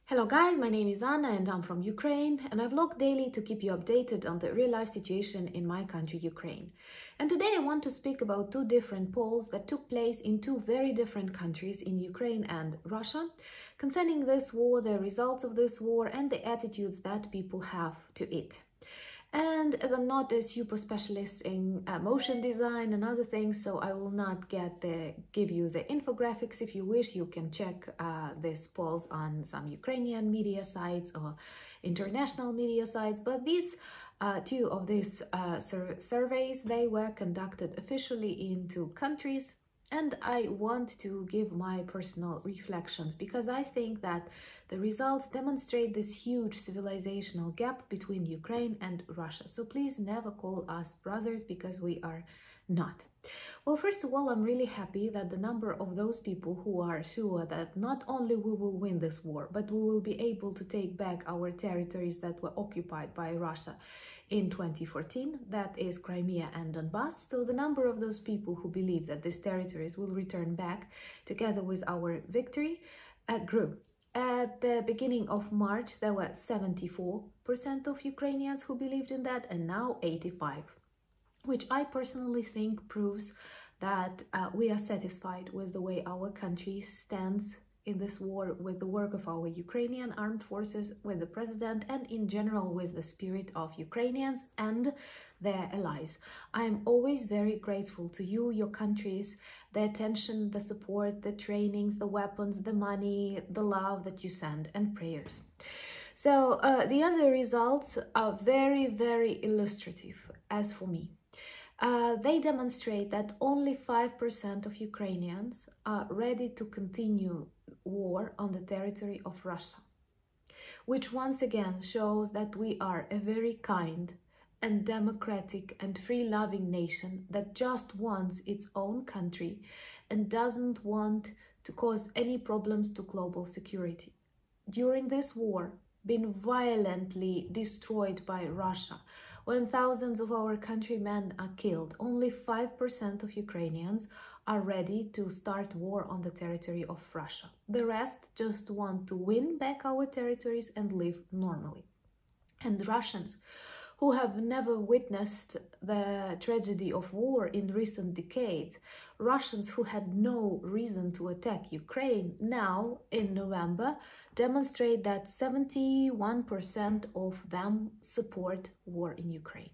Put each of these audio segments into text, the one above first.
Hello guys, my name is Anna and I'm from Ukraine, and I vlog daily to keep you updated on the real-life situation in my country, Ukraine. And today I want to speak about two different polls that took place in two very different countries, in Ukraine and Russia, concerning this war, the results of this war and the attitudes that people have to it. And as I'm not a super specialist in motion design and other things, so I will not give you the infographics. If you wish, you can check these polls on some Ukrainian media sites or international media sites. But these two of these surveys, they were conducted officially in two countries. And I want to give my personal reflections because I think that the results demonstrate this huge civilizational gap between Ukraine and Russia. So please never call us brothers, because we are not. Well, first of all, I'm really happy that the number of those people who are sure that not only we will win this war, but we will be able to take back our territories that were occupied by Russia in 2014, that is Crimea and Donbass. So the number of those people who believe that these territories will return back together with our victory grew. At the beginning of March, there were 74% of Ukrainians who believed in that, and now 85%, which I personally think proves that we are satisfied with the way our country stands in this war, with the work of our Ukrainian armed forces, with the president, and in general with the spirit of Ukrainians and their allies. I am always very grateful to you, your countries, the attention, the support, the trainings, the weapons, the money, the love that you send, and prayers. So the other results are very, very illustrative as for me. They demonstrate that only 5% of Ukrainians are ready to continue war on the territory of Russia, which once again shows that we are a very kind and democratic and free-loving nation that just wants its own country and doesn't want to cause any problems to global security. During this war, been violently destroyed by Russia, when thousands of our countrymen are killed, only 5% of Ukrainians are ready to start war on the territory of Russia. The rest just want to win back our territories and live normally. And Russians, who have never witnessed the tragedy of war in recent decades, Russians who had no reason to attack Ukraine, now in November demonstrate that 71% of them support war in Ukraine.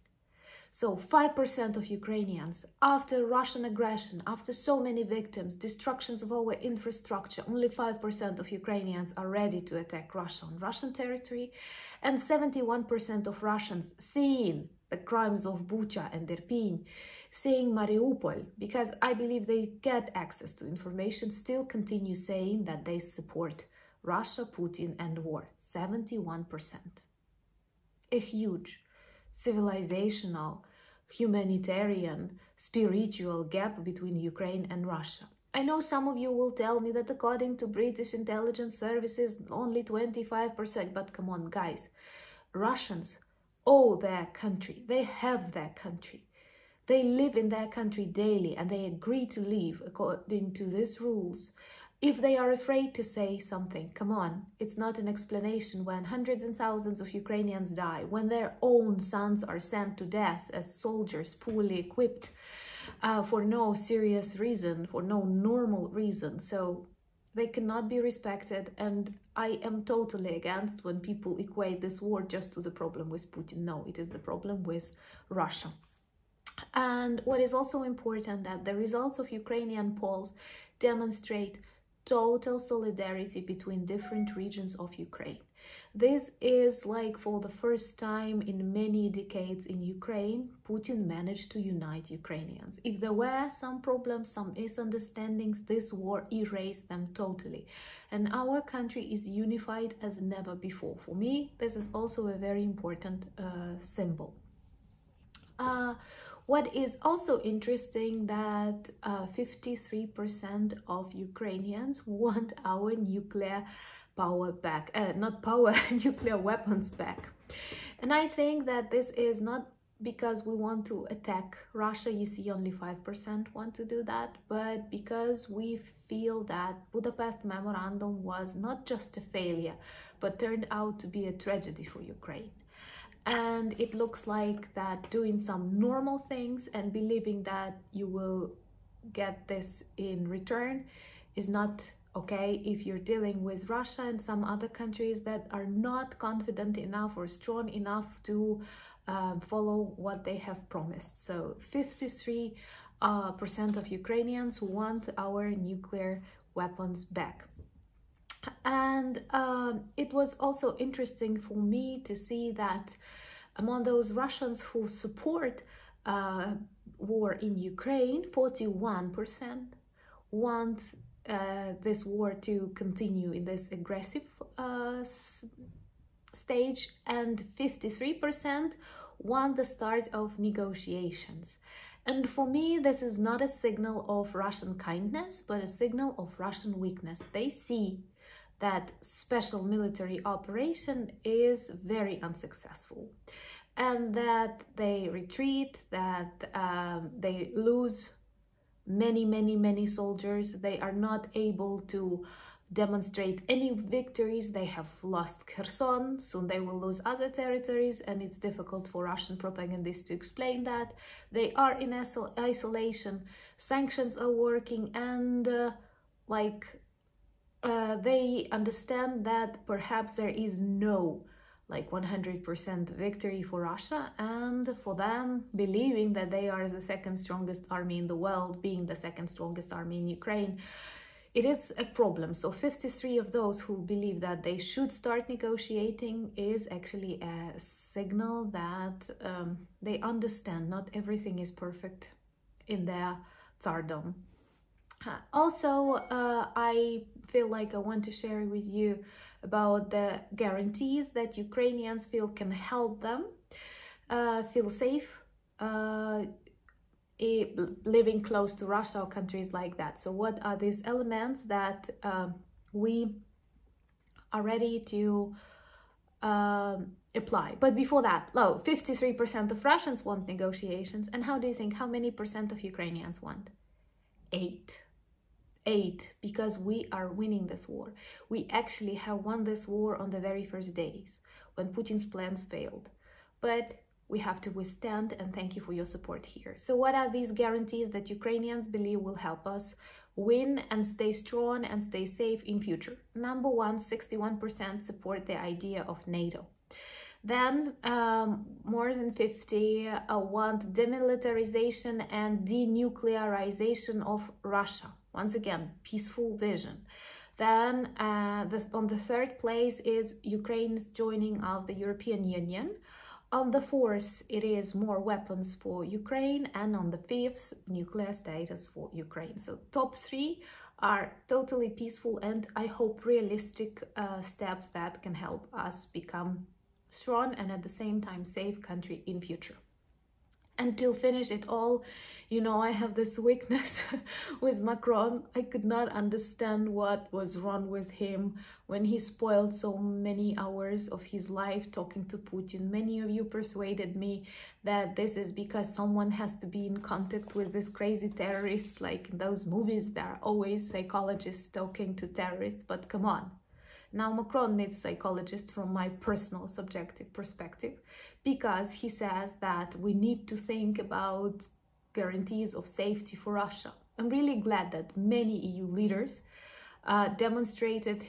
So 5% of Ukrainians, after Russian aggression, after so many victims, destructions of our infrastructure, only 5% of Ukrainians are ready to attack Russia on Russian territory, and 71% of Russians, seeing the crimes of Bucha and Irpin, seeing Mariupol, because I believe they get access to information, still continue saying that they support Russia, Putin and war. 71%. A huge civilizational, humanitarian, spiritual gap between Ukraine and Russia. I know some of you will tell me that according to British intelligence services, only 25%, but come on, guys. Russians owe their country. They have their country. They live in their country daily, and they agree to live according to these rules. If they are afraid to say something, come on, it's not an explanation when hundreds and thousands of Ukrainians die, when their own sons are sent to death as soldiers poorly equipped for no serious reason, for no normal reason. So they cannot be respected, and I am totally against when people equate this war just to the problem with Putin. No, it is the problem with Russia. And what is also important, that the results of Ukrainian polls demonstrate total solidarity between different regions of Ukraine. This is like for the first time in many decades in Ukraine, Putin managed to unite Ukrainians. If there were some problems, some misunderstandings, this war erased them totally. And our country is unified as never before. For me, this is also a very important symbol. What is also interesting, that 53% of Ukrainians want our nuclear power back, nuclear weapons back. And I think that this is not because we want to attack Russia. You see, only 5% want to do that, but because we feel that Budapest Memorandum was not just a failure, but turned out to be a tragedy for Ukraine. And it looks like that doing some normal things and believing that you will get this in return is not okay if you're dealing with Russia and some other countries that are not confident enough or strong enough to follow what they have promised. So 53% of Ukrainians want our nuclear weapons back. And it was also interesting for me to see that among those Russians who support war in Ukraine, 41% want this war to continue in this aggressive stage, and 53% want the start of negotiations. And for me, this is not a signal of Russian kindness, but a signal of Russian weakness. They see that special military operation is very unsuccessful, and that they retreat, that they lose many soldiers. They are not able to demonstrate any victories. They have lost Kherson, soon they will lose other territories, and it's difficult for Russian propagandists to explain that. They are in isolation, sanctions are working, and they understand that perhaps there is no 100% victory for Russia, and for them, believing that they are the second strongest army in the world, being the second strongest army in Ukraine, it is a problem. So 53 of those who believe that they should start negotiating is actually a signal that they understand not everything is perfect in their tsardom. Also, I feel like I want to share with you about the guarantees that Ukrainians feel can help them feel safe living close to Russia or countries like that. So what are these elements that we are ready to apply? But before that, 53% of Russians want negotiations. And how do you think, how many percent of Ukrainians want? 8, because we are winning this war. We actually have won this war on the very first days when Putin's plans failed. But we have to withstand, and thank you for your support here. So what are these guarantees that Ukrainians believe will help us win and stay strong and stay safe in future? Number one, 61% support the idea of NATO. Then more than 50 want demilitarization and denuclearization of Russia. Once again, peaceful vision. Then on the third place is Ukraine's joining of the European Union. On the fourth, it is more weapons for Ukraine. And on the fifth, nuclear status for Ukraine. So top 3 are totally peaceful and I hope realistic steps that can help us become strong and at the same time safe country in future. And to finish it all, you know, I have this weakness with Macron. I could not understand what was wrong with him when he spoiled so many hours of his life talking to Putin. Many of you persuaded me that this is because someone has to be in contact with this crazy terrorist, like in those movies, there are always psychologists talking to terrorists, but come on. Now Macron needs psychologists from my personal subjective perspective, because he says that we need to think about guarantees of safety for Russia. I'm really glad that many EU leaders demonstrated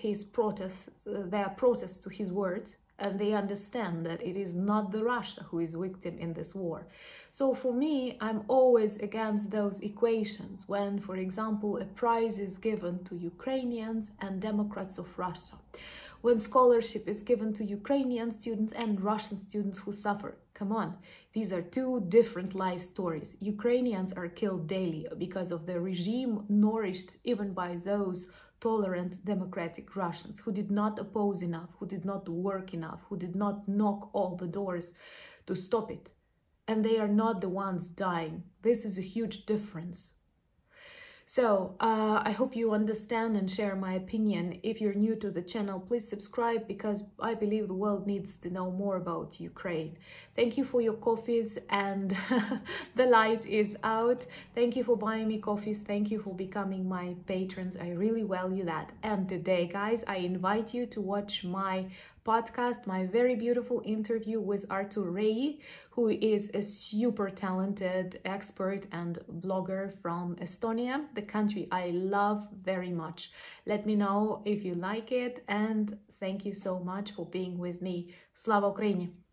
their protest to his words, and they understand that it is not the Russia who is victim in this war. So for me, I'm always against those equations when, for example, a prize is given to Ukrainians and Democrats of Russia, when scholarship is given to Ukrainian students and Russian students who suffer. Come on, these are two different life stories. Ukrainians are killed daily because of the regime nourished even by those tolerant democratic Russians who did not oppose enough, who did not work enough, who did not knock all the doors to stop it. And they are not the ones dying. This is a huge difference. So I hope you understand and share my opinion. If you're new to the channel, please subscribe because I believe the world needs to know more about Ukraine. Thank you for your coffees, and the light is out. Thank you for buying me coffees. Thank you for becoming my patrons. I really value that. And today, guys, I invite you to watch my podcast, my very beautiful interview with Artur Rei, who is a super talented expert and blogger from Estonia, the country I love very much. Let me know if you like it, and thank you so much for being with me. Slava Ukraini!